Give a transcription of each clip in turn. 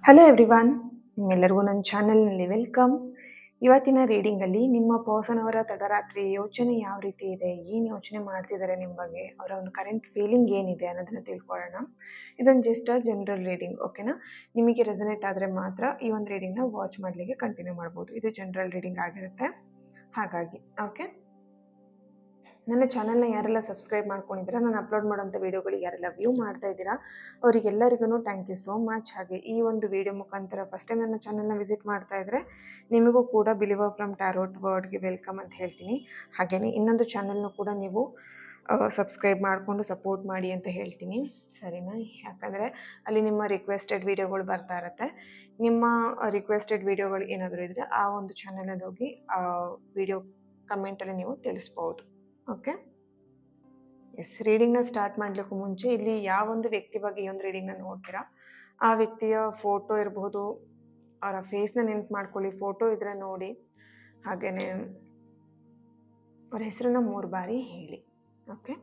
Hello everyone, ನಿಮ್ಮೆಲ್ಲರಿಗೂ ನನ್ನ ಚಾನಲ್ನಲ್ಲಿ ವೆಲ್ಕಮ್. ಇವತ್ತಿನ ರೀಡಿಂಗಲ್ಲಿ ನಿಮ್ಮ ಪರ್ಸನ್ ತಡರಾತ್ರಿ ಯೋಚನೆ ಯಾವ ರೀತಿ ಇದೆ, ಏನು ಯೋಚನೆ ಮಾಡ್ತಿದ್ದಾರೆ ನಿಮ್ಮ ಬಗ್ಗೆ, ಅವರ ಒಂದು ಕರೆಂಟ್ ಫೀಲಿಂಗ್ ಏನಿದೆ ಅನ್ನೋದನ್ನು ತಿಳ್ಕೊಳ್ಳೋಣ. ಇದೊಂದು ಜಸ್ಟ್ ಜನರಲ್ ರೀಡಿಂಗ್, ಓಕೆನಾ? ನಿಮಗೆ ರೆಸನೇಟ್ ಆದರೆ ಮಾತ್ರ ಈ ಒಂದು ರೀಡಿಂಗ್ನ ವಾಚ್ ಮಾಡಲಿಕ್ಕೆ ಕಂಟಿನ್ಯೂ ಮಾಡ್ಬೋದು. ಇದು ಜನರಲ್ ರೀಡಿಂಗ್ ಆಗಿರುತ್ತೆ, ಹಾಗಾಗಿ ಓಕೆ. ನನ್ನ ಚಾನಲ್ನ ಯಾರೆಲ್ಲ ಸಬ್ಸ್ಕ್ರೈಬ್ ಮಾಡ್ಕೊಂಡಿದ್ದೀರಾ, ನಾನು ಅಪ್ಲೋಡ್ ಮಾಡೋಂಥ ವೀಡಿಯೋಗಳಿಗೆ ಯಾರೆಲ್ಲ ವ್ಯೂ ಮಾಡ್ತಾ ಇದ್ದೀರಾ, ಅವರಿಗೆಲ್ಲರಿಗೂ ಥ್ಯಾಂಕ್ ಯು ಸೋ ಮಚ್. ಹಾಗೆ ಈ ಒಂದು ವಿಡಿಯೋ ಮುಖಾಂತರ ಫಸ್ಟ್ ಟೈಮ್ ನನ್ನ ಚಾನಲ್ನ ವಿಸಿಟ್ ಮಾಡ್ತಾ ಇದ್ದರೆ ನಿಮಗೂ ಕೂಡ ಬಿಲೀವರ್ ಫ್ರಮ್ ಟ್ಯಾರೋಟ್ ವರ್ಡ್ಗೆ ವೆಲ್ಕಮ್ ಅಂತ ಹೇಳ್ತೀನಿ. ಹಾಗೆಯೇ ಇನ್ನೊಂದು ಚಾನಲ್ನು ಕೂಡ ನೀವು ಸಬ್ಸ್ಕ್ರೈಬ್ ಮಾಡಿಕೊಂಡು ಸಪೋರ್ಟ್ ಮಾಡಿ ಅಂತ ಹೇಳ್ತೀನಿ, ಸರಿನಾ? ಯಾಕಂದರೆ ಅಲ್ಲಿ ನಿಮ್ಮ ರಿಕ್ವೆಸ್ಟೆಡ್ ವೀಡಿಯೋಗಳು ಬರ್ತಾ ಇರುತ್ತೆ. ನಿಮ್ಮ ರಿಕ್ವೆಸ್ಟೆಡ್ ವೀಡಿಯೋಗಳು ಏನಾದರೂ ಇದ್ದರೆ ಆ ಒಂದು ಚಾನಲಲ್ಲಿ ಹೋಗಿ ವಿಡಿಯೋ ಕಮೆಂಟಲ್ಲಿ ನೀವು ತಿಳಿಸ್ಬೋದು, ಓಕೆ. ಎಸ್, ರೀಡಿಂಗ್ನ ಸ್ಟಾರ್ಟ್ ಮಾಡಲಿಕ್ಕೂ ಮುಂಚೆ ಇಲ್ಲಿ ಯಾವೊಂದು ವ್ಯಕ್ತಿ ಬಗ್ಗೆ ಈ ಒಂದು ರೀಡಿಂಗ್ನ ನೋಡ್ತೀರಾ ಆ ವ್ಯಕ್ತಿಯ ಫೋಟೋ ಇರಬಹುದು, ಅವರ ಫೇಸ್ನ ನೆನ್ಪು ಮಾಡ್ಕೊಳ್ಳಿ, ಫೋಟೋ ಇದ್ರೆ ನೋಡಿ. ಹಾಗೆಯೇ ಅವ್ರ ಹೆಸರನ್ನ 3 ಬಾರಿ ಹೇಳಿ, ಓಕೆ.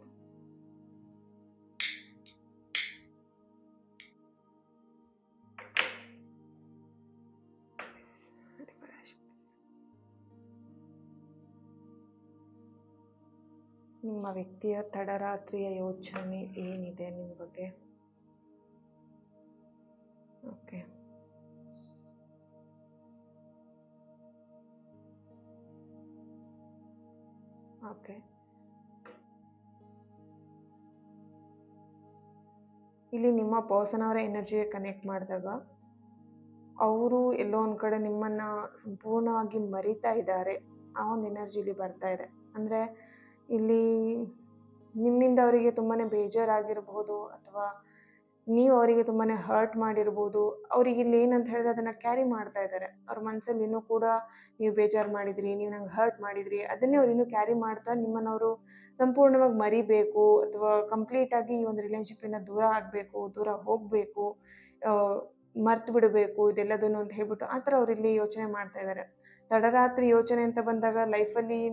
ನಿಮ್ಮ ವ್ಯಕ್ತಿಯ ತಡರಾತ್ರಿಯ ಯೋಚನೆ ಏನಿದೆ ನಿಮ್ಮ ಬಗ್ಗೆ, ಓಕೆ. ಓಕೆ, ಇಲ್ಲಿ ನಿಮ್ಮ ಪರ್ಸನ್ ಅವರ ಎನರ್ಜಿಗೆ ಕನೆಕ್ಟ್ ಮಾಡಿದಾಗ ಅವರು ಎಲ್ಲೋ ಒಂದು ಕಡೆ ನಿಮ್ಮನ್ನು ಸಂಪೂರ್ಣವಾಗಿ ಮರಿತಾ ಇದ್ದಾರೆ, ಆ ಒಂದು ಎನರ್ಜಿ ಇಲ್ಲಿ ಬರ್ತಾ ಇದೆ. ಅಂದರೆ ಇಲ್ಲಿ ನಿಮ್ಮಿಂದ ಅವರಿಗೆ ತುಂಬಾ ಬೇಜಾರಾಗಿರ್ಬೋದು, ಅಥವಾ ನೀವು ಅವರಿಗೆ ತುಂಬಾ ಹರ್ಟ್ ಮಾಡಿರ್ಬೋದು. ಅವ್ರಿಗೆ ಇಲ್ಲಿ ಏನಂತ ಹೇಳಿದ್ರೆ ಅದನ್ನು ಕ್ಯಾರಿ ಮಾಡ್ತಾ ಇದ್ದಾರೆ ಅವ್ರ ಮನಸ್ಸಲ್ಲಿ. ಇನ್ನೂ ಕೂಡ ನೀವು ಬೇಜಾರು ಮಾಡಿದ್ರಿ, ನೀವು ನಂಗೆ ಹರ್ಟ್ ಮಾಡಿದ್ರಿ, ಅದನ್ನೇ ಅವ್ರು ಇನ್ನೂ ಕ್ಯಾರಿ ಮಾಡ್ತಾ ನಿಮ್ಮನ್ನು ಅವರು ಸಂಪೂರ್ಣವಾಗಿ ಮರಿಬೇಕು, ಅಥವಾ ಕಂಪ್ಲೀಟಾಗಿ ಈ ಒಂದು ರಿಲೇಷನ್ಶಿಪ್ಪಿಂದ ದೂರ ಆಗಬೇಕು, ದೂರ ಹೋಗಬೇಕು, ಮರ್ತು ಬಿಡಬೇಕು ಇದೆಲ್ಲದನ್ನು ಅಂತ ಹೇಳ್ಬಿಟ್ಟು ಆ ಥರ ಅವರಿಲ್ಲಿ ಯೋಚನೆ ಮಾಡ್ತಾ ಇದ್ದಾರೆ. ತಡರಾತ್ರಿ ಯೋಚನೆ ಅಂತ ಬಂದಾಗ ಲೈಫಲ್ಲಿ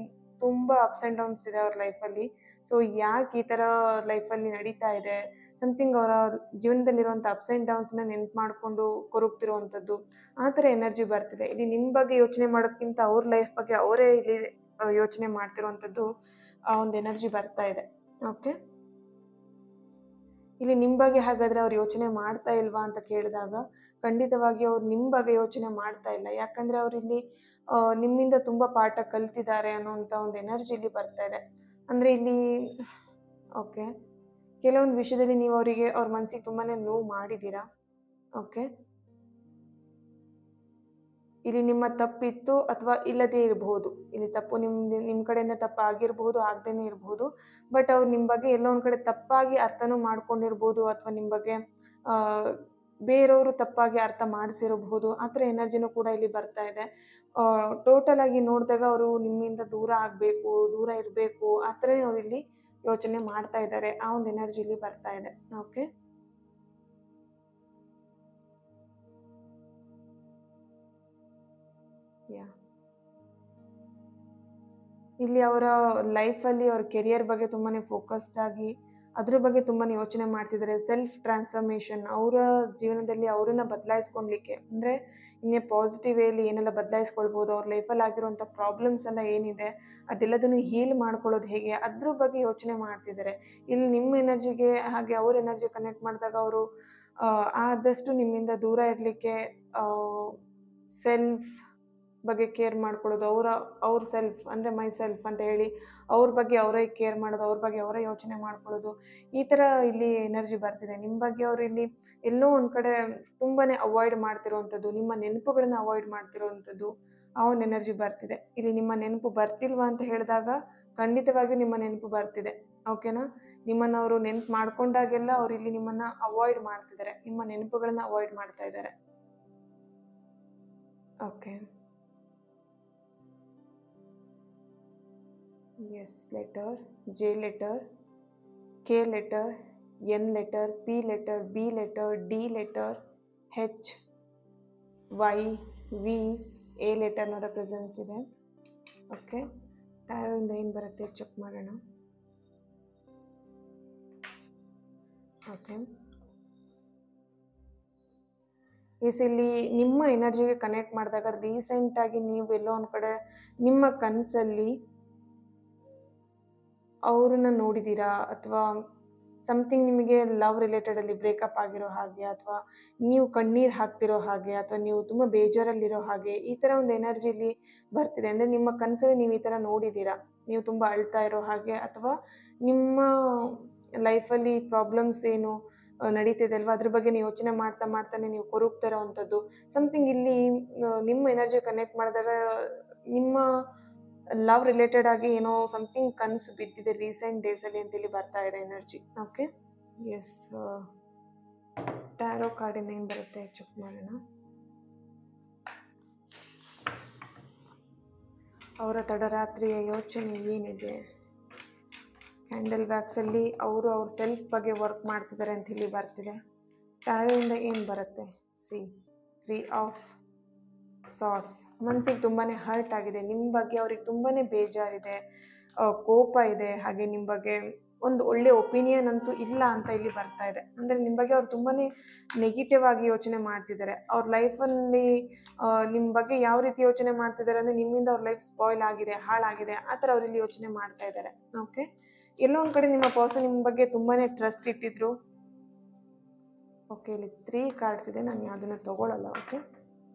ತುಂಬ ಅಪ್ಸ್ ಆ್ಯಂಡ್ ಡೌನ್ಸ್ ಇದೆ ಅವ್ರ ಲೈಫಲ್ಲಿ. ಸೊ ಯಾಕೆ ಈ ಥರ ಲೈಫಲ್ಲಿ ನಡೀತಾ ಇದೆ, ಸಮಥಿಂಗ್ ಅವರ ಜೀವನದಲ್ಲಿರುವಂಥ ಅಪ್ಸ್ ಆ್ಯಂಡ್ ಡೌನ್ಸ್ನ ನೆನ್ಪು ಮಾಡಿಕೊಂಡು ಕೊರಗ್ತಿರುವಂಥದ್ದು, ಆ ಥರ ಎನರ್ಜಿ ಬರ್ತಿದೆ. ಇಲ್ಲಿ ನಿಮ್ಮ ಬಗ್ಗೆ ಯೋಚನೆ ಮಾಡೋದಕ್ಕಿಂತ ಅವ್ರ ಲೈಫ್ ಬಗ್ಗೆ ಅವರೇ ಇಲ್ಲಿ ಯೋಚನೆ ಮಾಡ್ತಿರುವಂಥದ್ದು ಆ ಒಂದು ಎನರ್ಜಿ ಬರ್ತಾ ಇದೆ, ಓಕೆ. ಇಲ್ಲಿ ನಿಮ್ಮ ಬಗ್ಗೆ ಹಾಗಾದರೆ ಅವ್ರು ಯೋಚನೆ ಮಾಡ್ತಾ ಇಲ್ವಾ ಅಂತ ಕೇಳಿದಾಗ ಖಂಡಿತವಾಗಿ ಅವ್ರು ನಿಮ್ಮ ಬಗ್ಗೆ ಯೋಚನೆ ಮಾಡ್ತಾ ಇಲ್ಲ. ಯಾಕಂದರೆ ಅವರಿಲ್ಲಿ ನಿಮ್ಮಿಂದ ತುಂಬ ಪಾಠ ಕಲ್ತಿದ್ದಾರೆ ಅನ್ನೋಂಥ ಒಂದು ಎನರ್ಜಿ ಇಲ್ಲಿ ಬರ್ತಾ ಇದೆ. ಅಂದರೆ ಇಲ್ಲಿ ಓಕೆ, ಕೆಲವೊಂದು ವಿಷಯದಲ್ಲಿ ನೀವು ಅವರಿಗೆ ಅವ್ರ ಮನಸ್ಸಿಗೆ ತುಂಬಾ ನೋವು ಮಾಡಿದ್ದೀರಾ, ಓಕೆ. ಇಲ್ಲಿ ನಿಮ್ಮ ತಪ್ಪಿತ್ತು ಅಥವಾ ಇಲ್ಲದೇ ಇರಬಹುದು. ಇಲ್ಲಿ ತಪ್ಪು ನಿಮ್ಮ ಕಡೆಯಿಂದ ತಪ್ಪು ಆಗಿರಬಹುದು, ಆಗದೇನೆ ಇರಬಹುದು. ಬಟ್ ಅವ್ರು ನಿಮ್ಮ ಬಗ್ಗೆ ಎಲ್ಲೋ ಒಂದು ಕಡೆ ತಪ್ಪಾಗಿ ಅರ್ಥನೂ ಮಾಡ್ಕೊಂಡಿರ್ಬೋದು, ಅಥವಾ ನಿಮ್ಮ ಬಗ್ಗೆ ಬೇರೆಯವರು ತಪ್ಪಾಗಿ ಅರ್ಥ ಮಾಡಿಸಿರಬಹುದು. ಆ ಥರ ಎನರ್ಜಿನೂ ಕೂಡ ಇಲ್ಲಿ ಬರ್ತಾ ಇದೆ. ಟೋಟಲ್ ಆಗಿ ನೋಡಿದಾಗ ಅವರು ನಿಮ್ಮಿಂದ ದೂರ ಆಗಬೇಕು, ದೂರ ಇರಬೇಕು, ಆ ಥರನೇ ಅವ್ರು ಇಲ್ಲಿ ಯೋಚನೆ ಮಾಡ್ತಾ ಇದ್ದಾರೆ. ಆ ಒಂದು ಎನರ್ಜಿ ಇಲ್ಲಿ ಬರ್ತಾ ಇದೆ, ಓಕೆ. ಇಲ್ಲಿ ಅವರ ಲೈಫಲ್ಲಿ ಅವ್ರ ಕೆರಿಯರ್ ಬಗ್ಗೆ ತುಂಬಾ ಫೋಕಸ್ಡ್ ಆಗಿ ಅದ್ರ ಬಗ್ಗೆ ತುಂಬಾ ಯೋಚನೆ ಮಾಡ್ತಿದ್ದಾರೆ. ಸೆಲ್ಫ್ ಟ್ರಾನ್ಸ್ಫಾರ್ಮೇಷನ್, ಅವರ ಜೀವನದಲ್ಲಿ ಅವರನ್ನು ಬದಲಾಯಿಸ್ಕೊಳ್ಲಿಕ್ಕೆ, ಅಂದರೆ ಇನ್ನೇ ಪಾಸಿಟಿವ್ ವೇಲಿ ಏನೆಲ್ಲ ಬದಲಾಯಿಸ್ಕೊಳ್ಬೋದು, ಅವ್ರ ಲೈಫಲ್ಲಿ ಆಗಿರುವಂಥ ಪ್ರಾಬ್ಲಮ್ಸ್ ಎಲ್ಲ ಏನಿದೆ ಅದೆಲ್ಲದನ್ನು ಹೀಲ್ ಮಾಡ್ಕೊಳ್ಳೋದು ಹೇಗೆ, ಅದ್ರ ಬಗ್ಗೆ ಯೋಚನೆ ಮಾಡ್ತಿದ್ದಾರೆ. ಇಲ್ಲಿ ನಿಮ್ಮ ಎನರ್ಜಿಗೆ ಹಾಗೆ ಅವ್ರ ಎನರ್ಜಿ ಕನೆಕ್ಟ್ ಮಾಡಿದಾಗ ಅವರು ಆದಷ್ಟು ನಿಮ್ಮಿಂದ ದೂರ ಇರಲಿಕ್ಕೆ, ಸೆಲ್ಫ್ ಬಗ್ಗೆ ಕೇರ್ ಮಾಡ್ಕೊಳ್ಳೋದು, ಅವ್ರ ಸೆಲ್ಫ್ ಅಂದರೆ ಮೈ ಸೆಲ್ಫ್ ಅಂತ ಹೇಳಿ ಅವ್ರ ಬಗ್ಗೆ ಅವರೇ ಕೇರ್ ಮಾಡೋದು, ಅವ್ರ ಬಗ್ಗೆ ಅವರೇ ಯೋಚನೆ ಮಾಡ್ಕೊಳ್ಳೋದು, ಈ ಥರ ಇಲ್ಲಿ ಎನರ್ಜಿ ಬರ್ತಿದೆ. ನಿಮ್ಮ ಬಗ್ಗೆ ಅವರು ಇಲ್ಲಿ ಎಲ್ಲೋ ಒಂದು ಕಡೆ ತುಂಬಾ ಅವಾಯ್ಡ್ ಮಾಡ್ತಿರೋವಂಥದ್ದು, ನಿಮ್ಮ ನೆನಪುಗಳನ್ನ ಅವಾಯ್ಡ್ ಮಾಡ್ತಿರೋವಂಥದ್ದು, ಆ ಒಂದು ಎನರ್ಜಿ ಬರ್ತಿದೆ. ಇಲ್ಲಿ ನಿಮ್ಮ ನೆನಪು ಬರ್ತಿಲ್ವಾ ಅಂತ ಹೇಳಿದಾಗ ಖಂಡಿತವಾಗಿಯೂ ನಿಮ್ಮ ನೆನಪು ಬರ್ತಿದೆ, ಓಕೆನಾ. ನಿಮ್ಮನ್ನು ಅವರು ನೆನಪು ಮಾಡ್ಕೊಂಡಾಗೆಲ್ಲ ಅವ್ರು ಇಲ್ಲಿ ನಿಮ್ಮನ್ನು ಅವಾಯ್ಡ್ ಮಾಡ್ತಿದ್ದಾರೆ, ನಿಮ್ಮ ನೆನಪುಗಳನ್ನ ಅವಾಯ್ಡ್ ಮಾಡ್ತಾ ಇದ್ದಾರೆ, okay. S letter, J letter, K letter, N letter, P letter, B letter, D letter, H, Y, V, A letter ನ ರೆಪ್ರೆಸೆನ್ಸ್ ಇದೆ, ಓಕೆ. ಟ್ಯಾರೋಯಿಂದ ಏನು ಬರುತ್ತೆ ಚೆಕ್ ಮಾಡೋಣ, ಓಕೆ. ಇಲ್ಲಿ ನಿಮ್ಮ ಎನರ್ಜಿಗೆ ಕನೆಕ್ಟ್ ಮಾಡಿದಾಗ ರೀಸೆಂಟಾಗಿ ನೀವು ಎಲ್ಲೋ ಒಂದು ಕಡೆ ನಿಮ್ಮ ಕನಸಲ್ಲಿ ಅವ್ರನ್ನ ನೋಡಿದ್ದೀರಾ, ಅಥವಾ ಸಮಥಿಂಗ್ ನಿಮಗೆ ಲವ್ ರಿಲೇಟೆಡಲ್ಲಿ ಬ್ರೇಕಪ್ ಆಗಿರೋ ಹಾಗೆ, ಅಥವಾ ನೀವು ಕಣ್ಣೀರು ಹಾಕ್ತಿರೋ ಹಾಗೆ, ಅಥವಾ ನೀವು ತುಂಬ ಬೇಜಾರಲ್ಲಿರೋ ಹಾಗೆ, ಈ ಥರ ಒಂದು ಎನರ್ಜಿಲಿ ಬರ್ತಿದೆ. ಅಂದರೆ ನಿಮ್ಮ ಕನಸಲ್ಲಿ ನೀವು ಈ ಥರ ನೋಡಿದ್ದೀರಾ, ನೀವು ತುಂಬ ಅಳ್ತಾ ಇರೋ ಹಾಗೆ, ಅಥವಾ ನಿಮ್ಮ ಲೈಫಲ್ಲಿ ಪ್ರಾಬ್ಲಮ್ಸ್ ಏನು ನಡೀತಿದೆ ಅಲ್ವಾ ಅದ್ರ ಬಗ್ಗೆ ನೀವು ಯೋಚನೆ ಮಾಡ್ತಾ ಮಾಡ್ತಾನೆ ನೀವು ಕೊರಗ್ತಾ ಇರೋವಂಥದ್ದು ಸಮಥಿಂಗ್. ಇಲ್ಲಿ ನಿಮ್ಮ ಎನರ್ಜಿ ಕನೆಕ್ಟ್ ಮಾಡಿದಾಗ ನಿಮ್ಮ ಲವ್ ರಿಲೇಟೆಡ್ ಆಗಿ ಏನೋ ಸಮಥಿಂಗ್ ಕನಸು ಬಿದ್ದಿದೆ ರೀಸೆಂಟ್ ಡೇಸಲ್ಲಿ ಅಂತ ಇಲ್ಲಿ ಬರ್ತಾ ಇದೆ ಎನರ್ಜಿ. Okay, S. ಟ್ಯಾರೋ ಕಾರ್ಡಿನ ಏನು ಬರುತ್ತೆ ಚೆಕ್ ಮಾಡೋಣ. ಅವರ ತಡರಾತ್ರಿಯ ಯೋಚನೆ ಏನಿದೆ? ಕ್ಯಾಂಡಲ್ ವ್ಯಾಕ್ಸಲ್ಲಿ ಅವರು ಅವ್ರ ಸೆಲ್ಫ್ ಬಗ್ಗೆ ವರ್ಕ್ ಮಾಡ್ತಿದ್ದಾರೆ ಅಂತ ಇಲ್ಲಿ ಬರ್ತಿದೆ. ಟ್ಯಾರೋಯಿಂದ ಏನು ಬರುತ್ತೆ? C 3 of swords. ಮನಸ್ಸಿಗೆ ತುಂಬಾ ಹರ್ಟ್ ಆಗಿದೆ, ನಿಮ್ಮ ಬಗ್ಗೆ ಅವ್ರಿಗೆ ತುಂಬಾ ಬೇಜಾರಿದೆ, ಕೋಪ ಇದೆ, ಹಾಗೆ ನಿಮ್ಮ ಬಗ್ಗೆ ಒಂದು ಒಳ್ಳೆ ಒಪಿನಿಯನ್ ಅಂತೂ ಇಲ್ಲ ಅಂತ ಇಲ್ಲಿ ಬರ್ತಾ ಇದೆ. ಅಂದರೆ ನಿಮ್ಮ ಬಗ್ಗೆ ಅವ್ರು ತುಂಬಾ ನೆಗೆಟಿವ್ ಆಗಿ ಯೋಚನೆ ಮಾಡ್ತಿದ್ದಾರೆ. ಅವ್ರ ಲೈಫಲ್ಲಿ ನಿಮ್ಮ ಬಗ್ಗೆ ಯಾವ ರೀತಿ ಯೋಚನೆ ಮಾಡ್ತಿದ್ದಾರೆ ಅಂದರೆ ನಿಮ್ಮಿಂದ ಅವ್ರ ಲೈಫ್ ಸ್ಪಾಯ್ಲ್ ಆಗಿದೆ, ಹಾಳಾಗಿದೆ, ಆ ಥರ ಅವರಲ್ಲಿ ಯೋಚನೆ ಮಾಡ್ತಾ ಇದ್ದಾರೆ. ಓಕೆ, ಎಲ್ಲೋ ಒಂದು ಕಡೆ ನಿಮ್ಮ ಪರ್ಸನ್ ನಿಮ್ಮ ಬಗ್ಗೆ ತುಂಬಾ ಟ್ರಸ್ಟ್ ಇಟ್ಟಿದ್ರು. ಓಕೆ, ಇಲ್ಲಿ 3 ಕಾರ್ಡ್ಸ್ ಇದೆ, ನಾನು ಯಾವುದನ್ನು ತಗೊಳ್ಳಲ್ಲ. ಓಕೆ,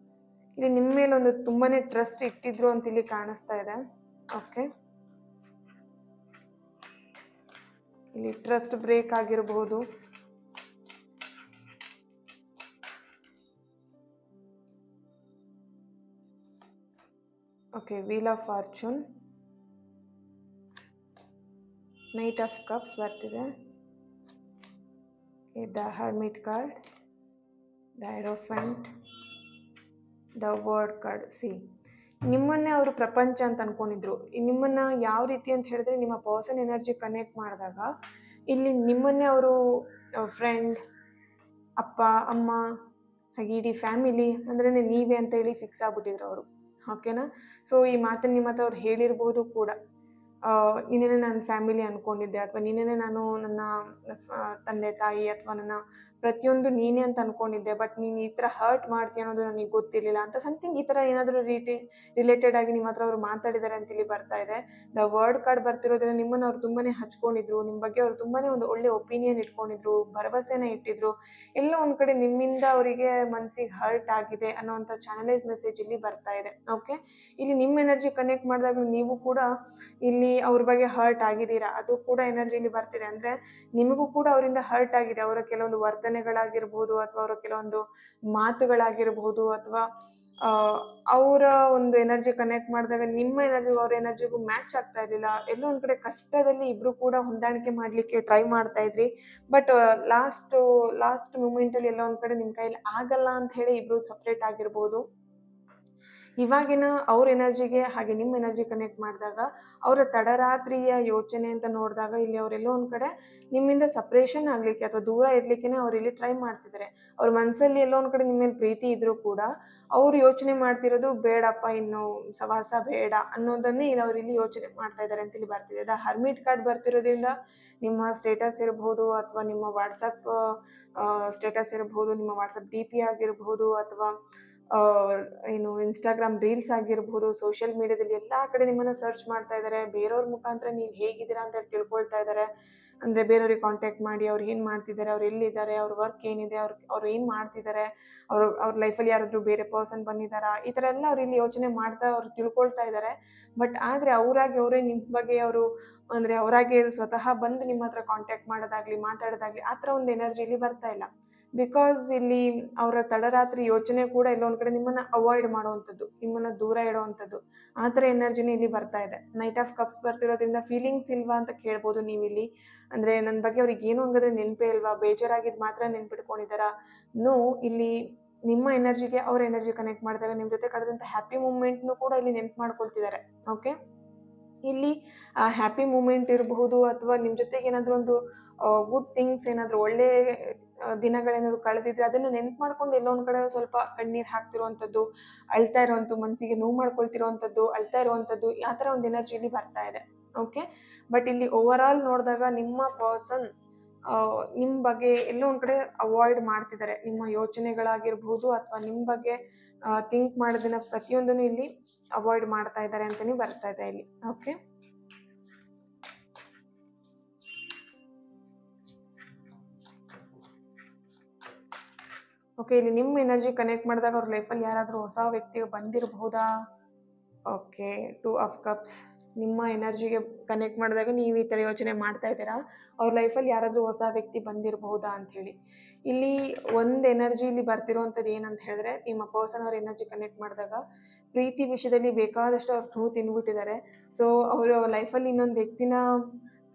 ಇಲ್ಲಿ ನಿಮ್ಮ ಮೇಲೆ ಒಂದು ತುಂಬಾ ಟ್ರಸ್ಟ್ ಇಟ್ಟಿದ್ರು ಅಂತ ಇಲ್ಲಿ ಕಾಣಿಸ್ತಾ ಇದೆ. ಓಕೆ, ಇಲ್ಲಿ ಟ್ರಸ್ಟ್ ಬ್ರೇಕ್ ಆಗಿರಬಹುದು. Okay, wheel of fortune, knight of cups ಬರ್ತಿದೆ. The hermit card, the hierophant, the world card. See, ನಿಮ್ಮನ್ನೇ ಅವರು ಪ್ರಪಂಚ ಅಂತ ಅನ್ಕೊಂಡಿದ್ರು. ನಿಮ್ಮನ್ನ ಯಾವ ರೀತಿ ಅಂತ ಹೇಳಿದ್ರೆ ನಿಮ್ಮ ಪರ್ಸನ್ ಎನರ್ಜಿ ಕನೆಕ್ಟ್ ಮಾಡಿದಾಗ ಇಲ್ಲಿ ನಿಮ್ಮನ್ನೇ ಅವರು ಫ್ರೆಂಡ್, ಅಪ್ಪ ಅಮ್ಮ, ಹಾಗೆ ಇಡೀ ಫ್ಯಾಮಿಲಿ ಅಂದ್ರೆ ನೀವೇ ಅಂತ ಹೇಳಿ ಫಿಕ್ಸ್ ಆಗ್ಬಿಟ್ಟಿದ್ರು ಅವರು. ಓಕೆನಾ? ಸೊ ಈ ಮಾತನ್ನು ನಿಮ್ಮ ಹತ್ರ ಅವ್ರು ಹೇಳಿರ್ಬೋದು ಕೂಡ. ನೀನೇನೆ ನನ್ನ ಫ್ಯಾಮಿಲಿ ಅಂದ್ಕೊಂಡಿದ್ದೆ, ಅಥವಾ ನೀನೇನೆ ನಾನು ನನ್ನ ತಂದೆ ತಾಯಿ ಅಥವಾ ನನ್ನ ಪ್ರತಿಯೊಂದು ನೀನೇ ಅಂತ ಅಂದ್ಕೊಂಡಿದ್ದೆ, ಬಟ್ ನೀನು ಈ ಥರ ಹರ್ಟ್ ಮಾಡ್ತೀಯ ಅನ್ನೋದು ನನಗೆ ಗೊತ್ತಿರಲಿಲ್ಲ ಅಂತ ಸಮಥಿಂಗ್ ಈ ಥರ ಏನಾದರೂ ರಿಲೇಟೆಡ್ ಆಗಿ ನಿಮ್ಮ ಹತ್ರ ಅವ್ರು ಮಾತಾಡಿದ್ದಾರೆ ಅಂತ ಇಲ್ಲಿ ಬರ್ತಾ ಇದೆ. ದ ವರ್ಡ್ ಕಾರ್ಡ್ ಬರ್ತಿರೋದ್ರಿಂದ ನಿಮ್ಮನ್ನು ಅವ್ರು ತುಂಬಾ ಹಚ್ಕೊಂಡಿದ್ರು, ನಿಮ್ಮ ಬಗ್ಗೆ ಅವ್ರು ತುಂಬಾ ಒಂದು ಒಳ್ಳೆ ಒಪಿನಿಯನ್ ಇಟ್ಕೊಂಡಿದ್ರು, ಭರವಸೆನ ಇಟ್ಟಿದ್ರು. ಎಲ್ಲೋ ಒಂದು ಕಡೆ ನಿಮ್ಮಿಂದ ಅವರಿಗೆ ಮನಸ್ಸಿಗೆ ಹರ್ಟ್ ಆಗಿದೆ ಅನ್ನೋವಂಥ ಚಾನಲೈಸ್ ಮೆಸೇಜ್ ಇಲ್ಲಿ ಬರ್ತಾ ಇದೆ. ಓಕೆ, ಇಲ್ಲಿ ನಿಮ್ಮ ಎನರ್ಜಿ ಕನೆಕ್ಟ್ ಮಾಡಿದಾಗ ನೀವು ಕೂಡ ಇಲ್ಲಿ ಅವ್ರ ಬಗ್ಗೆ ಹರ್ಟ್ ಆಗಿದ್ದೀರಾ, ಅದು ಕೂಡ ಎನರ್ಜಿಲಿ ಬರ್ತಿದೆ. ಅಂದರೆ ನಿಮಗೂ ಕೂಡ ಅವರಿಂದ ಹರ್ಟ್ ಆಗಿದೆ, ಅವರ ಕೆಲವೊಂದು ವರ್ತನೆಗಳಾಗಿರ್ಬೋದು, ಅಥವಾ ಅವರ ಕೆಲವೊಂದು ಮಾತುಗಳಾಗಿರ್ಬೋದು, ಅಥವಾ ಅವರ ಒಂದು ಎನರ್ಜಿ ಕನೆಕ್ಟ್ ಮಾಡಿದಾಗ ನಿಮ್ಮ ಎನರ್ಜಿಗೂ ಅವ್ರ ಎನರ್ಜಿಗೂ ಮ್ಯಾಚ್ ಆಗ್ತಾ ಇರಲಿಲ್ಲ. ಎಲ್ಲೋ ಒಂದು ಕಡೆ ಕಷ್ಟದಲ್ಲಿ ಇಬ್ಬರು ಕೂಡ ಹೊಂದಾಣಿಕೆ ಮಾಡಲಿಕ್ಕೆ ಟ್ರೈ ಮಾಡ್ತಾ ಇದ್ರಿ, ಬಟ್ ಲಾಸ್ಟ್ ಮೂಮೆಂಟಲ್ಲಿ ಎಲ್ಲೋ ಒಂದು ಕಡೆ ನಿಮ್ಮ ಕೈಯಲ್ಲಿ ಆಗಲ್ಲ ಅಂತ ಹೇಳಿ ಇಬ್ಬರು ಸಪ್ರೇಟ್ ಆಗಿರ್ಬೋದು. ಇವಾಗಿನ ಅವ್ರ ಎನರ್ಜಿಗೆ ಹಾಗೆ ನಿಮ್ಮ ಎನರ್ಜಿ ಕನೆಕ್ಟ್ ಮಾಡಿದಾಗ ಅವರ ತಡರಾತ್ರಿಯ ಯೋಚನೆ ಅಂತ ನೋಡಿದಾಗ ಇಲ್ಲಿ ಅವರೆಲ್ಲೋ ಒಂದು ಕಡೆ ನಿಮ್ಮಿಂದ ಸಪ್ರೇಷನ್ ಆಗಲಿಕ್ಕೆ ಅಥವಾ ದೂರ ಇರಲಿಕ್ಕೆ ಅವ್ರು ಇಲ್ಲಿ ಟ್ರೈ ಮಾಡ್ತಿದ್ದಾರೆ. ಅವ್ರ ಮನಸ್ಸಲ್ಲಿ ಎಲ್ಲೋ ಒಂದು ಕಡೆ ನಿಮ್ಮ ಮೇಲೆ ಪ್ರೀತಿ ಇದ್ರೂ ಕೂಡ ಅವ್ರು ಯೋಚನೆ ಮಾಡ್ತಿರೋದು ಬೇಡಪ್ಪ, ಇನ್ನು ಸವಾಸ ಬೇಡ ಅನ್ನೋದನ್ನೇ ಇಲ್ಲಿ ಅವ್ರು ಇಲ್ಲಿ ಯೋಚನೆ ಮಾಡ್ತಾ ಇದ್ದಾರೆ ಅಂತ ಇಲ್ಲಿ ಬರ್ತಿದೆ. ದ ಹರ್ಮಿಟ್ ಕಾರ್ಡ್ ಬರ್ತಿರೋದ್ರಿಂದ ನಿಮ್ಮ ಸ್ಟೇಟಸ್ ಇರಬಹುದು, ಅಥವಾ ನಿಮ್ಮ ವಾಟ್ಸಪ್ ಸ್ಟೇಟಸ್ ಇರಬಹುದು, ನಿಮ್ಮ ವಾಟ್ಸಪ್ ಡಿ ಪಿ ಆಗಿರಬಹುದು, ಅಥವಾ ಏನು ಇನ್ಸ್ಟಾಗ್ರಾಮ್ ರೀಲ್ಸ್ ಆಗಿರ್ಬೋದು, ಸೋಷಿಯಲ್ ಮೀಡಿಯಾದಲ್ಲಿ ಎಲ್ಲ ಕಡೆ ನಿಮ್ಮನ್ನು ಸರ್ಚ್ ಮಾಡ್ತಾ ಇದ್ದಾರೆ. ಬೇರೆಯವ್ರ ಮುಖಾಂತರ ನೀವು ಹೇಗಿದ್ದೀರಾ ಅಂತ ತಿಳ್ಕೊಳ್ತಾ ಇದ್ದಾರೆ. ಅಂದರೆ ಬೇರೆಯವ್ರಿಗೆ ಕಾಂಟ್ಯಾಕ್ಟ್ ಮಾಡಿ ಅವ್ರು ಏನು ಮಾಡ್ತಿದ್ದಾರೆ, ಅವ್ರು ಎಲ್ಲಿದ್ದಾರೆ, ಅವ್ರ ವರ್ಕ್ ಏನಿದೆ, ಅವ್ರು ಏನು ಮಾಡ್ತಿದ್ದಾರೆ, ಅವ್ರ ಲೈಫಲ್ಲಿ ಯಾರಾದರೂ ಬೇರೆ ಪರ್ಸನ್ ಬಂದಿದ್ದಾರಾ, ಈ ಥರ ಎಲ್ಲ ಅವ್ರು ಇಲ್ಲಿ ಯೋಚನೆ ಮಾಡ್ತಾ ಅವ್ರು ತಿಳ್ಕೊಳ್ತಾ ಇದ್ದಾರೆ. ಬಟ್ ಆದರೆ ಅವರೇ ನಿಮ್ಮ ಬಗ್ಗೆ ಅಂದರೆ ಅವರಾಗೆ ಸ್ವತಃ ಬಂದು ನಿಮ್ಮ ಹತ್ರ ಕಾಂಟ್ಯಾಕ್ಟ್ ಮಾಡೋದಾಗಲಿ ಮಾತಾಡೋದಾಗಲಿ ಆ ಥರ ಒಂದು ಎನರ್ಜಿ ಇಲ್ಲಿ ಬರ್ತಾ ಇಲ್ಲ. ಬಿಕಾಸ್ ಇಲ್ಲಿ ಅವರ ತಡರಾತ್ರಿ ಯೋಚನೆ ಕೂಡ ಎಲ್ಲೊಂದು ಕಡೆ ನಿಮ್ಮನ್ನು ಅವಾಯ್ಡ್ ಮಾಡುವಂಥದ್ದು, ನಿಮ್ಮನ್ನು ದೂರ ಇಡುವಂಥದ್ದು, ಆ ಥರ ಎನರ್ಜಿನೇ ಇಲ್ಲಿ ಬರ್ತಾ ಇದೆ. ನೈಟ್ ಆಫ್ ಕಪ್ಸ್ ಬರ್ತಿರೋದ್ರಿಂದ ಫೀಲಿಂಗ್ಸ್ ಇಲ್ವಾ ಅಂತ ಕೇಳ್ಬೋದು ನೀವಿಲ್ಲಿ. ಅಂದರೆ ನನ್ನ ಬಗ್ಗೆ ಅವ್ರಿಗೆ ಏನು ಹಂಗಾದ್ರೆ ನೆನಪೇ ಇಲ್ವಾ, ಬೇಜಾರಾಗಿದ್ದು ಮಾತ್ರ ನೆನ್ಪಿಟ್ಕೊಂಡಿದ್ದಾರಾ? ನೋ, ಇಲ್ಲಿ ನಿಮ್ಮ ಎನರ್ಜಿಗೆ ಅವ್ರ ಎನರ್ಜಿ ಕನೆಕ್ಟ್ ಮಾಡಿದಾಗ ನಿಮ್ಮ ಜೊತೆ ಕಳೆದಂಥ ಹ್ಯಾಪಿ ಮೂಮೆಂಟ್ನು ಕೂಡ ಇಲ್ಲಿ ನೆನ್ಪು ಮಾಡ್ಕೊಳ್ತಿದ್ದಾರೆ. ಓಕೆ, ಇಲ್ಲಿ ಆ ಹ್ಯಾಪಿ ಮೂಮೆಂಟ್ ಇರಬಹುದು, ಅಥವಾ ನಿಮ್ಮ ಜೊತೆಗೆ ಏನಾದರೂ ಒಂದು ಗುಡ್ ಥಿಂಗ್ಸ್ ಏನಾದರೂ ಒಳ್ಳೆ ದಿನಗಳೇನಾದ್ರು ಕಳೆದಿದ್ರೆ ಅದನ್ನು ನೆನ್ಪು ಮಾಡ್ಕೊಂಡು ಎಲ್ಲೋ ಒಂದು ಕಡೆ ಸ್ವಲ್ಪ ಕಣ್ಣೀರು ಹಾಕ್ತಿರುವಂಥದ್ದು, ಅಳ್ತಾ ಇರುವಂಥ ಮನಸ್ಸಿಗೆ ನೋವು ಮಾಡ್ಕೊಳ್ತಿರುವಂಥದ್ದು, ಅಳ್ತಾ ಇರುವಂಥದ್ದು, ಆ ಥರ ಒಂದು ಎನರ್ಜಿ ಇಲ್ಲಿ ಬರ್ತಾ ಇದೆ. ಓಕೆ, ಬಟ್ ಇಲ್ಲಿ ಓವರ್ ಆಲ್ ನೋಡಿದಾಗ ನಿಮ್ಮ ಪರ್ಸನ್ ನಿಮ್ಮ ಬಗ್ಗೆ ಎಲ್ಲೋ ಒಂದು ಕಡೆ ಅವಾಯ್ಡ್ ಮಾಡ್ತಿದ್ದಾರೆ. ನಿಮ್ಮ ಯೋಚನೆಗಳಾಗಿರ್ಬೋದು ಅಥವಾ ನಿಮ್ಮ ಬಗ್ಗೆ ಥಿಂಕ್ ಮಾಡೋದನ್ನ ಪ್ರತಿಯೊಂದನ್ನು ಇಲ್ಲಿ ಅವಾಯ್ಡ್ ಮಾಡ್ತಾ ಇದ್ದಾರೆ ಅಂತಲೇ ಬರ್ತಾ ಇದೆ ಇಲ್ಲಿ. ಓಕೆ, ಓಕೆ, ಇಲ್ಲಿ ನಿಮ್ಮ ಎನರ್ಜಿ ಕನೆಕ್ಟ್ ಮಾಡಿದಾಗ ಅವ್ರ ಲೈಫಲ್ಲಿ ಯಾರಾದರೂ ಹೊಸ ವ್ಯಕ್ತಿ ಬಂದಿರಬಹುದಾ? Okay, 2 of cups. ನಿಮ್ಮ ಎನರ್ಜಿಗೆ ಕನೆಕ್ಟ್ ಮಾಡಿದಾಗ ನೀವು ಈ ಥರ ಯೋಚನೆ ಮಾಡ್ತಾ ಇದ್ದೀರಾ, ಅವ್ರ ಲೈಫಲ್ಲಿ ಯಾರಾದರೂ ಹೊಸ ವ್ಯಕ್ತಿ ಬಂದಿರಬಹುದಾ ಅಂಥೇಳಿ. ಇಲ್ಲಿ ಒಂದು ಎನರ್ಜಿ ಇಲ್ಲಿ ಬರ್ತಿರೋವಂಥದ್ದು ಏನಂತ ಹೇಳಿದ್ರೆ, ನಿಮ್ಮ ಪರ್ಸನ್ ಅವ್ರ ಎನರ್ಜಿ ಕನೆಕ್ಟ್ ಮಾಡಿದಾಗ ಪ್ರೀತಿ ವಿಷಯದಲ್ಲಿ ಬೇಕಾದಷ್ಟು ಅವ್ರು ತಿಂದ್ಬಿಟ್ಟಿದ್ದಾರೆ. ಸೊ ಅವರು ಲೈಫಲ್ಲಿ ಇನ್ನೊಂದು ವ್ಯಕ್ತಿನ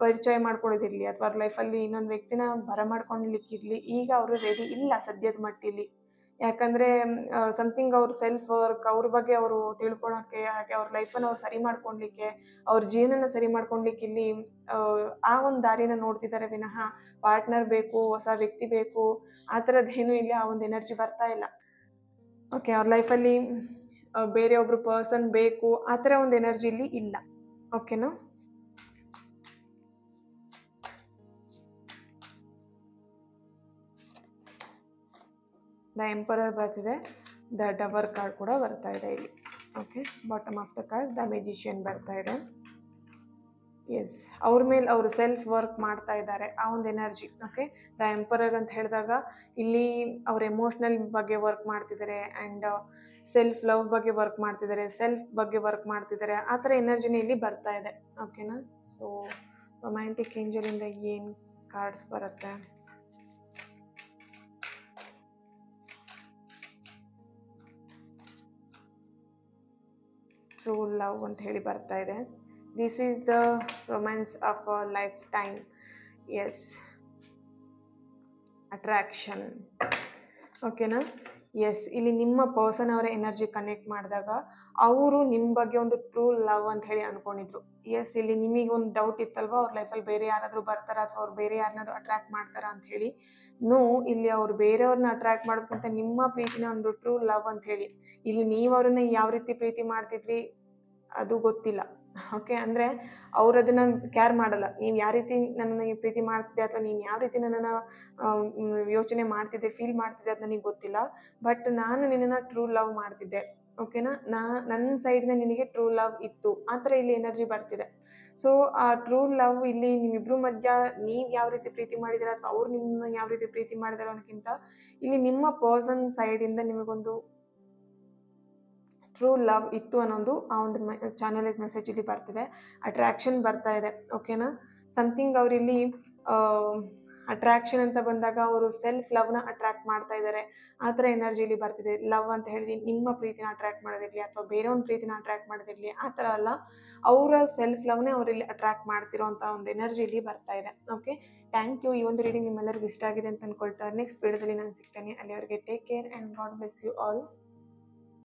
ಪರಿಚಯ ಮಾಡ್ಕೊಳ್ಳೋದಿರಲಿ ಅಥವಾ ಅವ್ರ ಲೈಫಲ್ಲಿ ಇನ್ನೊಂದು ವ್ಯಕ್ತಿನ ಬರಮಾಡ್ಕೊಳ್ಲಿಕ್ಕಿರಲಿ, ಈಗ ಅವರು ರೆಡಿ ಇಲ್ಲ ಸದ್ಯದ ಮಟ್ಟಿಲ್ಲಿ. ಯಾಕಂದರೆ ಸಮಥಿಂಗ್ ಅವ್ರ ಸೆಲ್ಫ್ ವರ್ಕ್, ಅವ್ರ ಬಗ್ಗೆ ಅವರು ತಿಳ್ಕೊಳಕ್ಕೆ, ಹಾಗೆ ಅವ್ರ ಲೈಫನ್ನು ಅವ್ರು ಸರಿ ಮಾಡ್ಕೊಳ್ಲಿಕ್ಕೆ, ಅವ್ರ ಜೀವನನ ಸರಿ ಮಾಡ್ಕೊಳ್ಲಿಕ್ಕೆ ಇಲ್ಲಿ ಆ ಒಂದು ದಾರಿನ ನೋಡ್ತಿದ್ದಾರೆ ವಿನಃ ಪಾರ್ಟ್ನರ್ ಬೇಕು, ಹೊಸ ವ್ಯಕ್ತಿ ಬೇಕು, ಆ ಥರದ್ದೇನು ಇಲ್ಲಿ ಆ ಒಂದು ಎನರ್ಜಿ ಬರ್ತಾ ಇಲ್ಲ. ಓಕೆ, ಅವ್ರ ಲೈಫಲ್ಲಿ ಬೇರೆ ಒಬ್ರು ಪರ್ಸನ್ ಬೇಕು, ಆ ಥರ ಒಂದು ಎನರ್ಜಿ ಇಲ್ಲಿ ಇಲ್ಲ. ಓಕೆನಾ? ದ ಎಂಪರರ್ ಬರ್ತಿದೆ, ದ ಡಬರ್ ಕಾರ್ಡ್ ಕೂಡ ಬರ್ತಾ ಇದೆ ಇಲ್ಲಿ. Okay, bottom of the card the magician ಬರ್ತಾ ಇದೆ. ಎಸ್, ಅವ್ರ ಮೇಲೆ ಅವರು ಸೆಲ್ಫ್ ವರ್ಕ್ ಮಾಡ್ತಾ ಇದ್ದಾರೆ, ಆ ಒಂದು ಎನರ್ಜಿ. ಓಕೆ, ದ ಎಂಪರರ್ ಅಂತ ಹೇಳಿದಾಗ ಇಲ್ಲಿ ಅವ್ರ ಎಮೋಷ್ನಲ್ ಬಗ್ಗೆ ವರ್ಕ್ ಮಾಡ್ತಿದ್ದಾರೆ ಆ್ಯಂಡ್ ಸೆಲ್ಫ್ ಲವ್ ಬಗ್ಗೆ ವರ್ಕ್ ಮಾಡ್ತಿದ್ದಾರೆ, ಸೆಲ್ಫ್ ಬಗ್ಗೆ ವರ್ಕ್ ಮಾಡ್ತಿದ್ದಾರೆ, ಆ ಥರ ಎನರ್ಜಿನೇ ಇಲ್ಲಿ ಬರ್ತಾ ಇದೆ. ಓಕೆನಾ? ಸೊ ರೊಮ್ಯಾಂಟಿಕ್ ಏಂಜಲಿಂದ ಏನು ಕಾರ್ಡ್ಸ್ ಬರುತ್ತೆ? ಟ್ರೂ ಲವ್ ಅಂತ ಹೇಳಿ ಬರ್ತಾ ಇದೆ. This is the romance of a lifetime. Yes, attraction. ಓಕೆನಾ? ಎಸ್, ಇಲ್ಲಿ ನಿಮ್ಮ ಪರ್ಸನ್ ಅವರ ಎನರ್ಜಿ ಕನೆಕ್ಟ್ ಮಾಡಿದಾಗ ಅವರು ನಿಮ್ಮ ಬಗ್ಗೆ ಒಂದು ಟ್ರೂ ಲವ್ ಅಂತ ಹೇಳಿ ಅಂದ್ಕೊಂಡಿದ್ರು. ಎಸ್, ಇಲ್ಲಿ ನಿಮಗೆ ಒಂದು ಡೌಟ್ ಇತ್ತಲ್ವ, ಅವ್ರ ಲೈಫಲ್ಲಿ ಬೇರೆ ಯಾರಾದರೂ ಬರ್ತಾರಾ ಅಥವಾ ಅವ್ರು ಬೇರೆ ಯಾರನ್ನಾದ್ರೂ ಅಟ್ರಾಕ್ಟ್ ಮಾಡ್ತಾರಾ ಅಂತ ಹೇಳಿ. ನೋ, ಇಲ್ಲಿ ಅವ್ರು ಬೇರೆಯವ್ರನ್ನ ಅಟ್ರಾಕ್ಟ್ ಮಾಡೋದಕ್ಕಿಂತ ನಿಮ್ಮ ಪ್ರೀತಿನ ಒಂದು ಟ್ರೂ ಲವ್ ಅಂತ ಹೇಳಿ. ಇಲ್ಲಿ ನೀವು ಅವ್ರನ್ನ ಯಾವ ರೀತಿ ಪ್ರೀತಿ ಮಾಡ್ತಿದ್ರಿ ಅದು ಗೊತ್ತಿಲ್ಲ. ಓಕೆ, ಅಂದರೆ ಅವ್ರು ಅದನ್ನು ಕೇರ್ ಮಾಡಲ್ಲ. ನೀವು ಯಾವ ರೀತಿ ನನ್ನನ್ನು ಪ್ರೀತಿ ಮಾಡ್ತಿದ್ದೆ ಅಥವಾ ನೀನು ಯಾವ ರೀತಿ ನನ್ನನ್ನು ಯೋಚನೆ ಮಾಡ್ತಿದ್ದೆ, ಫೀಲ್ ಮಾಡ್ತಿದ್ದೆ ಅದು ನನಗೆ ಗೊತ್ತಿಲ್ಲ. ಬಟ್ ನಾನು ನಿನ್ನನ್ನು ಟ್ರೂ ಲವ್ ಮಾಡ್ತಿದ್ದೆ. ಓಕೆನಾ? ನನ್ನ ಸೈಡ್ನ ನಿನಗೆ ಟ್ರೂ ಲವ್ ಇತ್ತು, ಆ ಥರ ಇಲ್ಲಿ ಎನರ್ಜಿ ಬರ್ತಿದೆ. ಸೊ ಆ ಟ್ರೂ ಲವ್ ಇಲ್ಲಿ ನಿಮ್ಮಿಬ್ಬರ ಮಧ್ಯ ನೀವು ಯಾವ ರೀತಿ ಪ್ರೀತಿ ಮಾಡಿದ್ದೀರ ಅಥವಾ ಅವ್ರು ನಿಮ್ಮನ್ನ ಯಾವ ರೀತಿ ಪ್ರೀತಿ ಮಾಡಿದಾರೆ ಅನ್ನೋಕ್ಕಿಂತ ಇಲ್ಲಿ ನಿಮ್ಮ ಪರ್ಸನ್ ಸೈಡಿಂದ ನಿಮಗೊಂದು ಟ್ರೂ ಲವ್ ಇತ್ತು ಅನ್ನೋದು ಆ ಒಂದು ಚಾನಲೈಸ್ ಮೆಸೇಜ್ ಇಲ್ಲಿ ಬರ್ತಿದೆ. ಅಟ್ರಾಕ್ಷನ್ ಬರ್ತಾ ಇದೆ. ಓಕೆನಾ? ಸಮಥಿಂಗ್ ಅವರಿಲ್ಲಿ ಅಟ್ರಾಕ್ಷನ್ ಅಂತ ಬಂದಾಗ ಅವರು ಸೆಲ್ಫ್ ಲವ್ನ ಅಟ್ರಾಕ್ಟ್ ಮಾಡ್ತಾ ಇದ್ದಾರೆ, ಆ ಥರ ಎನರ್ಜಿಲಿ ಬರ್ತಿದೆ. ಲವ್ ಅಂತ ಹೇಳಿ ನಿಮ್ಮ ಪ್ರೀತಿನ ಅಟ್ರಾಕ್ಟ್ ಮಾಡೋದಿರಲಿ ಅಥವಾ ಬೇರೆ ಒಂದು ಪ್ರೀತಿನ ಅಟ್ರಾಕ್ಟ್ ಮಾಡೋದಿರಲಿ, ಆ ಥರ ಅಲ್ಲ, ಅವರ ಸೆಲ್ಫ್ ಲವ್ನೇ ಅವರಲ್ಲಿ ಅಟ್ರಾಕ್ಟ್ ಮಾಡ್ತಿರೋಂಥ ಒಂದು ಎನರ್ಜಿಲಿ ಬರ್ತಾ ಇದೆ. Okay, thank you. ಈ ಒಂದು ರೀಡಿಂಗ್ ನಿಮ್ಮೆಲ್ಲರಿಗೂ ಇಷ್ಟ ಆಗಿದೆ ಅಂತ ಅಂದ್ಕೊಳ್ತಾ ನೆಕ್ಸ್ಟ್ ವಿಡಿಯೋದಲ್ಲಿ ನಾನು ಸಿಗ್ತೇನೆ. ಅಲ್ಲಿವರೆಗೆ take care and God bless you all.